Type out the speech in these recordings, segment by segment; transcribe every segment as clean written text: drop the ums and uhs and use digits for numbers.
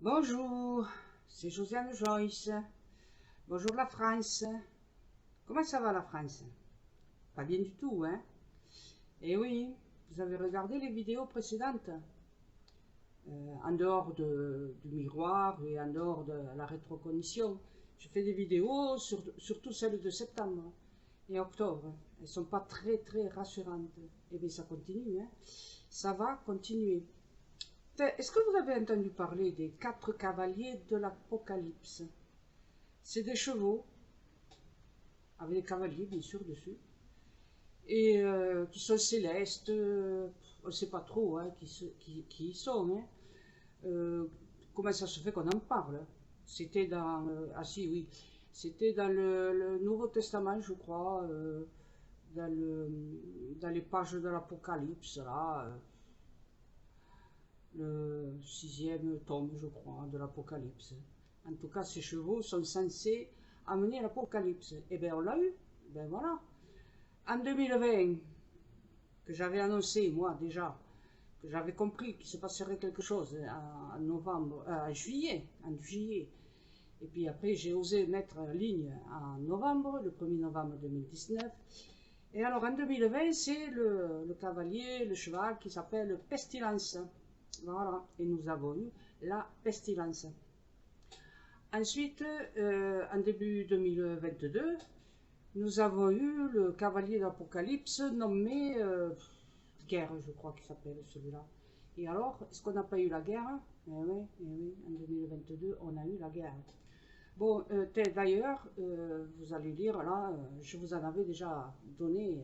Bonjour, c'est Josiane Joyce. Bonjour la France. Comment ça va la France? Pas bien du tout, hein? Eh oui, vous avez regardé les vidéos précédentes, en dehors du miroir et en dehors de la rétrocognition. Je fais des vidéos, surtout celles de septembre et octobre. Elles sont pas très rassurantes. Eh bien, ça continue, hein? Ça va continuer. Est-ce que vous avez entendu parler des 4 cavaliers de l'Apocalypse? C'est des chevaux, avec des cavaliers bien sûr dessus, et qui sont célestes, on ne sait pas trop hein, qui ils sont. Hein. Comment ça se fait qu'on en parle? C'était dans... ah si, oui. C'était dans le Nouveau Testament, je crois, dans les pages de l'Apocalypse, là, le 6e tome, je crois, de l'Apocalypse. En tout cas, ces chevaux sont censés amener l'Apocalypse. Et bien, on l'a eu. Ben voilà. En 2020, que j'avais annoncé, moi, déjà, que j'avais compris qu'il se passerait quelque chose en novembre, en juillet. Et puis après, j'ai osé mettre en ligne en novembre, le 1er novembre 2019. Et alors, en 2020, c'est le cavalier, le cheval qui s'appelle Pestilence. Voilà, et nous avons eu la pestilence. Ensuite, en début 2022, nous avons eu le cavalier d'Apocalypse nommé Guerre, je crois qu'il s'appelle celui-là. Et alors, est-ce qu'on n'a pas eu la guerre? Eh oui, en 2022, on a eu la guerre. Bon, d'ailleurs, vous allez lire là, je vous en avais déjà donné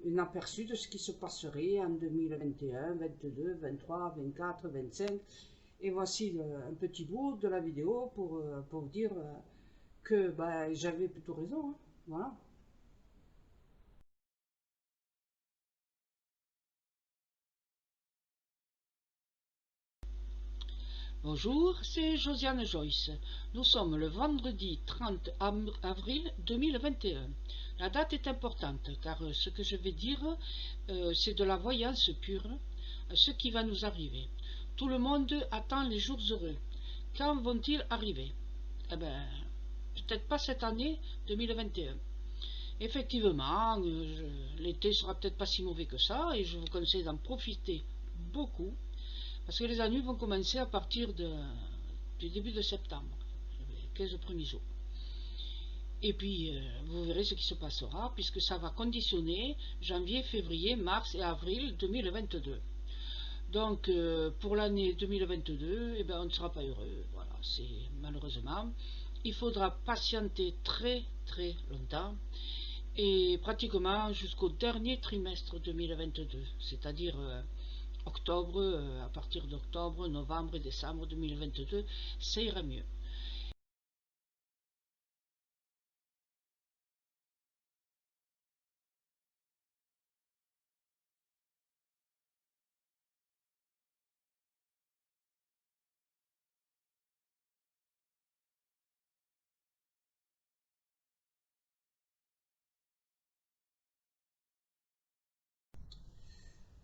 un aperçu de ce qui se passerait en 2021, 22, 23, 24, 25. Et voici un petit bout de la vidéo pour dire que bah, j'avais plutôt raison. Hein. Voilà. Bonjour, c'est Josiane Joyce. Nous sommes le vendredi 30 avril 2021. La date est importante car ce que je vais dire, c'est de la voyance pure, ce qui va nous arriver. Tout le monde attend les jours heureux. Quand vont-ils arriver? Eh bien, peut-être pas cette année 2021. Effectivement, l'été sera peut-être pas si mauvais que ça et je vous conseille d'en profiter beaucoup parce que les années vont commencer à partir du début de septembre, les 15 premiers jours. Et puis, vous verrez ce qui se passera, puisque ça va conditionner janvier, février, mars et avril 2022. Donc, pour l'année 2022, eh ben, on ne sera pas heureux. Voilà, c'est malheureusement. Il faudra patienter très longtemps, et pratiquement jusqu'au dernier trimestre 2022, c'est-à-dire octobre, à partir d'octobre, novembre et décembre 2022, ça ira mieux.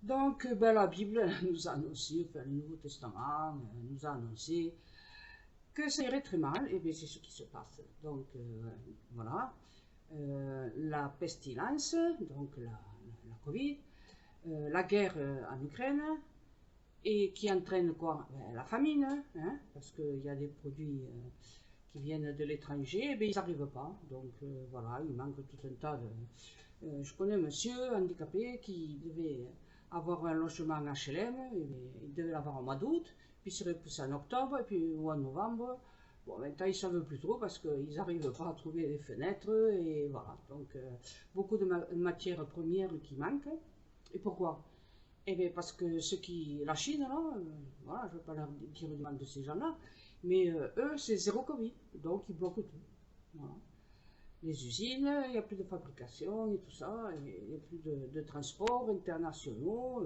Donc, ben, la Bible nous a annoncé, enfin, le Nouveau Testament nous a annoncé que ça irait très mal, et bien c'est ce qui se passe. Donc, voilà. La pestilence, donc la Covid, la guerre en Ukraine, et qui entraîne quoi? Ben, la famine, hein, parce qu'il y a des produits qui viennent de l'étranger, et bien ils n'arrivent pas. Donc voilà, il manque tout un tas de... je connais un monsieur handicapé qui devait avoir un logement HLM, et il devait l'avoir en mois d'août, puis il serait poussé en octobre, et puis ou en novembre. Bon, maintenant ils ne savent plus trop parce qu'ils n'arrivent pas à trouver des fenêtres, et voilà. Donc beaucoup de matières premières qui manquent. Et pourquoi? Eh bien, parce que la Chine, là, voilà, je ne veux pas leur dire du mal de ces gens-là, mais eux, c'est zéro Covid, donc ils bloquent tout. Voilà. Les usines, il n'y a plus de fabrication et tout ça, il n'y a plus de transports internationaux.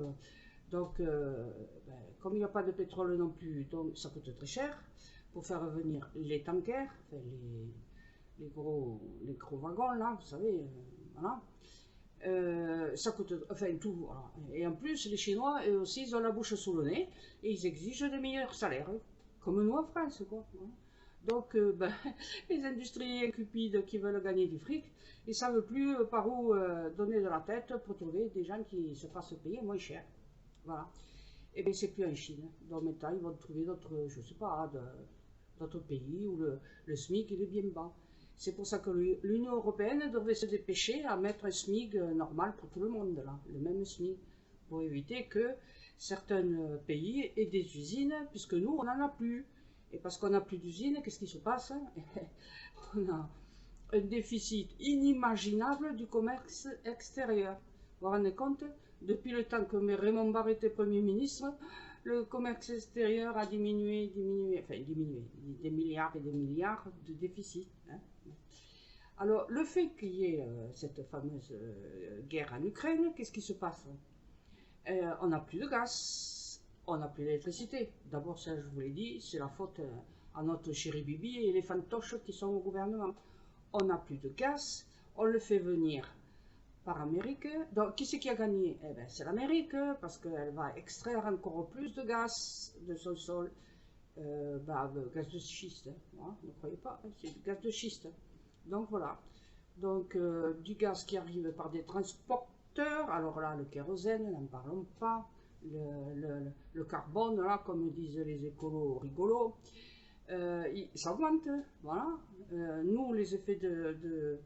Donc, ben, comme il n'y a pas de pétrole non plus, donc ça coûte très cher pour faire venir les tankers, enfin, les gros wagons, là, vous savez, voilà. Ça coûte, enfin tout, voilà. Et en plus, les Chinois, eux aussi, ils ont la bouche sous le nez et ils exigent des meilleurs salaires, comme nous en France, quoi. Voilà. Donc, ben, les industriels cupides qui veulent gagner du fric, ils ne savent plus par où donner de la tête pour trouver des gens qui se fassent payer moins cher. Voilà. Et bien, c'est plus en Chine. Donc, maintenant, ils vont trouver d'autres, je sais pas, d'autres pays où le SMIC il est bien bas. C'est pour ça que l'Union européenne devrait se dépêcher à mettre un SMIC normal pour tout le monde, là, le même SMIC, pour éviter que certains pays aient des usines, puisque nous, on n'en a plus. Et parce qu'on n'a plus d'usines, qu'est-ce qui se passe? On a un déficit inimaginable du commerce extérieur. Vous vous rendez compte? Depuis le temps que Raymond Barre était Premier ministre, le commerce extérieur a diminué, des milliards et des milliards de déficit. Hein. Alors, le fait qu'il y ait cette fameuse guerre en Ukraine, qu'est-ce qui se passe? On n'a plus de gaz, on n'a plus d'électricité. D'abord, ça, je vous l'ai dit, c'est la faute à notre chéri Bibi et les fantoches qui sont au gouvernement. On n'a plus de gaz, on le fait venir par Amérique. Donc, qui c'est qui a gagné? Eh bien, c'est l'Amérique, parce qu'elle va extraire encore plus de gaz de son sol. Gaz de schiste, hein. Ne croyez pas, c'est du gaz de schiste. Donc, voilà. Donc, du gaz qui arrive par des transporteurs. Alors là, le kérosène, n'en parlons pas. Le carbone, là, comme disent les écolos rigolos, ça augmente. Voilà. Nous, les effets de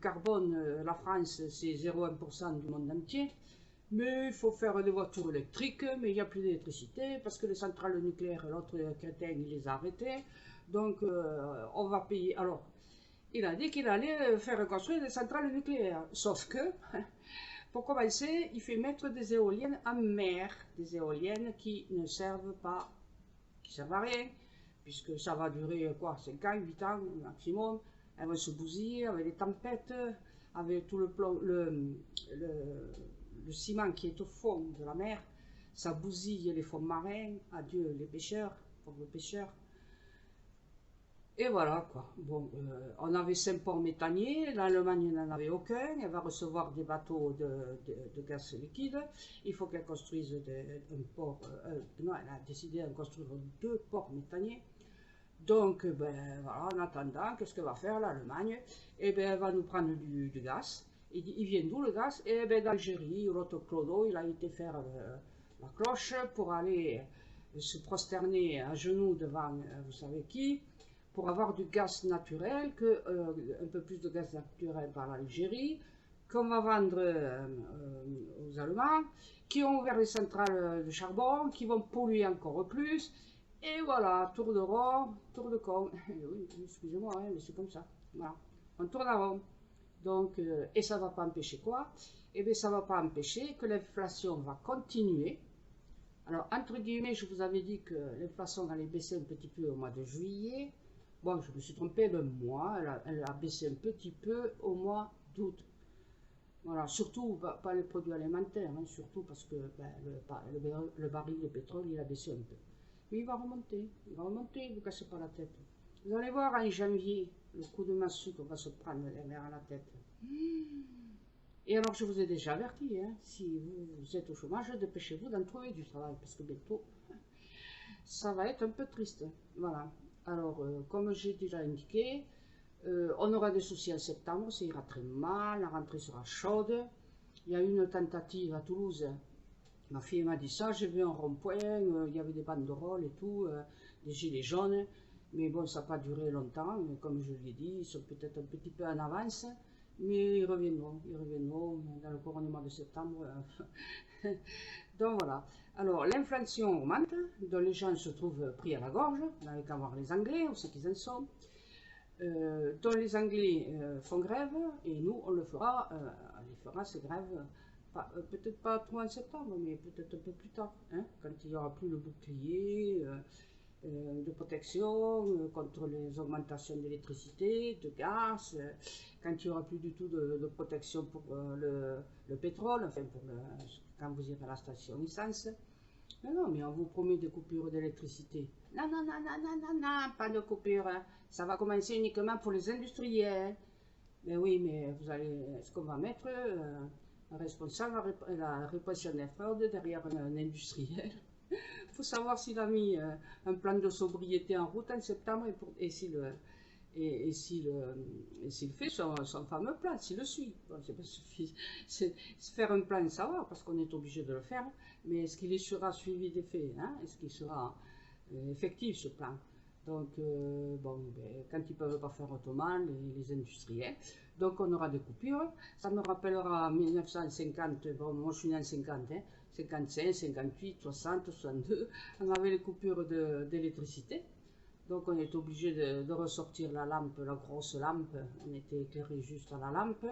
carbone, la France, c'est 0,1% du monde entier. Mais il faut faire des voitures électriques, mais il n'y a plus d'électricité parce que les centrales nucléaires, l'autre crétin, il les a arrêtées. Donc, on va payer. Alors, il a dit qu'il allait faire construire des centrales nucléaires. Sauf que, pour commencer, il fait mettre des éoliennes en mer. Des éoliennes qui ne servent pas, qui servent à rien, puisque ça va durer quoi, 5 ans, 8 ans maximum. Elles vont se bousiller avec les tempêtes, avec tout le ciment qui est au fond de la mer. Ça bousille les fonds marins. Adieu les pêcheurs, pauvres pêcheurs. Et voilà quoi. Bon, on avait 5 ports méthaniers, l'Allemagne n'en avait aucun. Elle va recevoir des bateaux de gaz liquide. Il faut qu'elle construise un port. Non, elle a décidé de construire 2 ports méthaniers. Donc, ben, voilà, en attendant, qu'est-ce qu'elle va faire l'Allemagne? Eh bien, elle va nous prendre du gaz. Il vient d'où le gaz? Eh bien, d'Algérie, l'autre Clodo, il a été faire la cloche pour aller se prosterner à genoux devant vous savez qui, pour avoir du gaz naturel, un peu plus de gaz naturel par l'Algérie, qu'on va vendre aux Allemands, qui ont ouvert les centrales de charbon, qui vont polluer encore plus. Et voilà, tour de rond, tour de con. Oui, excusez-moi, hein, mais c'est comme ça. Voilà, on tourne à rond. Donc, et ça ne va pas empêcher quoi? Eh bien, ça ne va pas empêcher que l'inflation va continuer. Alors, entre guillemets, je vous avais dit que l'inflation allait baisser un petit peu au mois de juillet. Bon, je me suis trompé d'un mois. Elle a baissé un petit peu au mois d'août. Voilà, surtout, pas les produits alimentaires, hein, surtout parce que ben, le baril de pétrole, il a baissé un peu. Mais il va remonter, ne vous cassez pas la tête. Vous allez voir en janvier, le coup de massue qu'on va se prendre vers la tête. Et alors je vous ai déjà averti, hein, si vous êtes au chômage, dépêchez-vous d'en trouver du travail, parce que bientôt, ça va être un peu triste. Voilà, alors comme j'ai déjà indiqué, on aura des soucis en septembre, ça ira très mal, la rentrée sera chaude. Il y a eu une tentative à Toulouse. Ma fille m'a dit ça, j'ai vu un rond-point, il y avait des banderoles et tout, des gilets jaunes, mais bon, ça n'a pas duré longtemps, mais comme je l'ai dit, ils sont peut-être un petit peu en avance, mais ils reviendront dans le couronnement de septembre. Donc voilà. Alors, l'inflation augmente, donc les gens se trouvent pris à la gorge, on n'avait qu'à voir les Anglais, où c'est qu'ils en sont. Donc les Anglais font grève, et nous, on fera ces grèves. Peut-être pas trop en septembre, mais peut-être un peu plus tard, hein, quand il n'y aura plus le bouclier de protection contre les augmentations d'électricité, de gaz, quand il n'y aura plus du tout de protection pour le pétrole, enfin quand vous irez à la station essence. Non, mais on vous promet des coupures d'électricité. Non, pas de coupure. Ça va commencer uniquement pour les industriels. Mais oui, mais est-ce qu'on va mettre un responsable, la répression des fraudes derrière un industriel? Il faut savoir s'il a mis un plan de sobriété en route en septembre et s'il fait son fameux plan, s'il le suit. Bon, c'est faire un plan, savoir, parce qu'on est obligé de le faire, mais est-ce qu'il sera suivi des faits, hein? Est-ce qu'il sera effectif, ce plan? Donc, bon, ben, quand ils ne peuvent pas faire autrement, les industriels, donc on aura des coupures. Ça me rappellera 1950, bon, moi je suis né en 50, hein, 55, 58, 60, 62, on avait les coupures d'électricité. Donc on est obligé de ressortir la lampe, la grosse lampe, on était éclairé juste à la lampe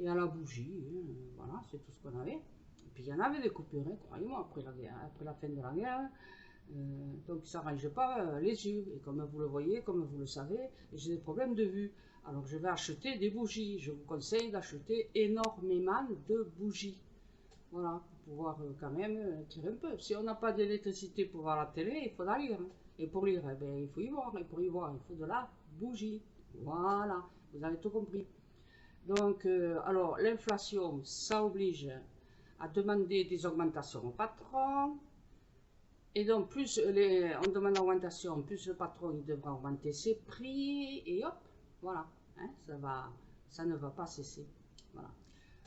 et à la bougie, hein, voilà, c'est tout ce qu'on avait. Et puis il y en avait des coupures, hein, croyez-moi, après la fin de la guerre. Donc ça ne s'arrange pas les yeux. Et comme vous le voyez, comme vous le savez, j'ai des problèmes de vue. Alors je vais acheter des bougies. Je vous conseille d'acheter énormément de bougies. Voilà, pour pouvoir quand même éclairer un peu. Si on n'a pas d'électricité pour voir la télé, il faudra lire. Hein. Et pour lire, eh bien, il faut y voir. Et pour y voir, il faut de la bougie. Voilà, vous avez tout compris. Donc, alors, l'inflation, ça oblige à demander des augmentations au patron. Et donc, plus on demande l'augmentation, plus le patron il devra augmenter ses prix, et hop, voilà, hein, ça ne va pas cesser. Voilà.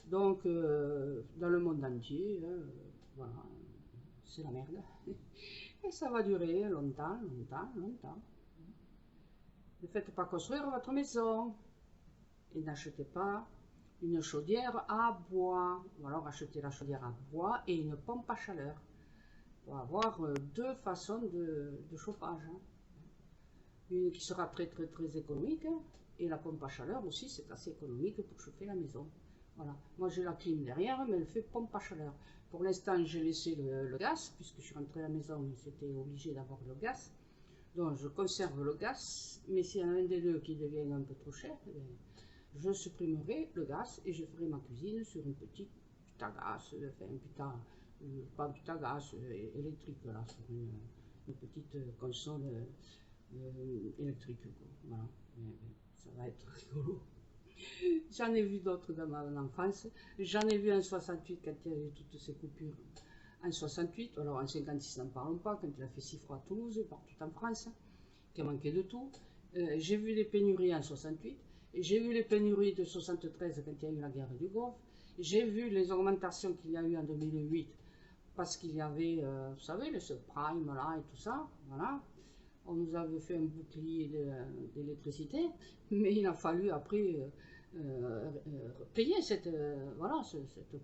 Donc, dans le monde entier, voilà, c'est la merde. Et ça va durer longtemps, longtemps, longtemps. Ne faites pas construire votre maison. Et n'achetez pas une chaudière à bois. Ou alors achetez la chaudière à bois et une pompe à chaleur. Pour avoir deux façons de chauffage. Hein. Une qui sera très très très économique. Et la pompe à chaleur aussi, c'est assez économique pour chauffer la maison. Voilà. Moi j'ai la clim derrière, mais elle fait pompe à chaleur. Pour l'instant, j'ai laissé le gaz, puisque je suis rentré à la maison, j'étais obligé d'avoir le gaz. Donc je conserve le gaz, mais s'il y en a un des deux qui devient un peu trop cher, je supprimerai le gaz et je ferai ma cuisine sur une petite à gaz, enfin pas un petit à gaz électrique, là, sur une petite console électrique. Quoi. Voilà. Ça va être rigolo. J'en ai vu d'autres dans ma enfance. J'en ai vu en 68 quand il y avait toutes ces coupures. En 68, alors en 56 n'en parlons pas, quand il a fait si froid à Toulouse, partout en France, qu'il manquait de tout. J'ai vu les pénuries en 68, j'ai vu les pénuries de 73 quand il y a eu la guerre du Golfe, j'ai vu les augmentations qu'il y a eu en 2008 parce qu'il y avait, vous savez, le subprime là et tout ça, voilà. On nous avait fait un bouclier d'électricité, mais il a fallu après payer cette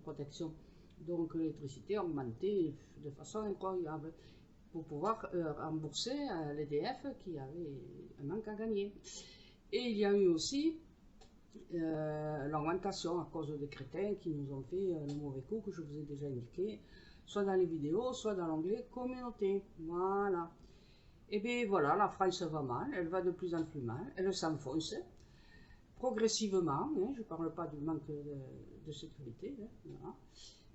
protection. Donc l'électricité a augmenté de façon incroyable pour pouvoir rembourser l'EDF qui avait un manque à gagner. Et il y a eu aussi l'augmentation à cause des crétins qui nous ont fait le mauvais coup que je vous ai déjà indiqué, soit dans les vidéos, soit dans l'onglet communauté. Voilà. Et bien voilà, la France va mal, elle va de plus en plus mal, elle s'enfonce progressivement, hein, je ne parle pas du manque de sécurité, hein, voilà.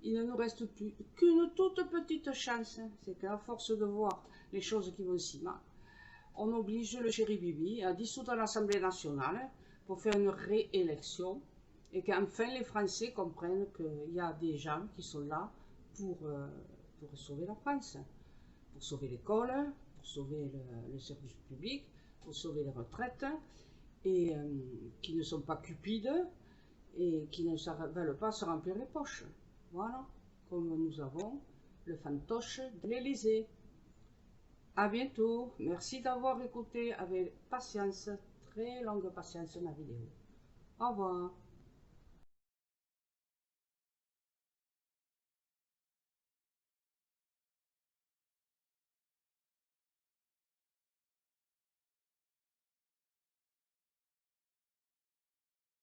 Il ne nous reste plus qu'une toute petite chance, c'est qu'à force de voir les choses qui vont si mal, on oblige le chéri Bibi à dissoudre l'Assemblée nationale pour faire une réélection et qu'enfin les Français comprennent qu'il y a des gens qui sont là pour sauver la France, pour sauver l'école, pour sauver le service public, pour sauver les retraites, et qui ne sont pas cupides et qui ne veulent pas se remplir les poches. Voilà, comme nous avons le fantoche de l'Élysée. À bientôt. Merci d'avoir écouté avec patience, très longue patience, ma vidéo. Au revoir.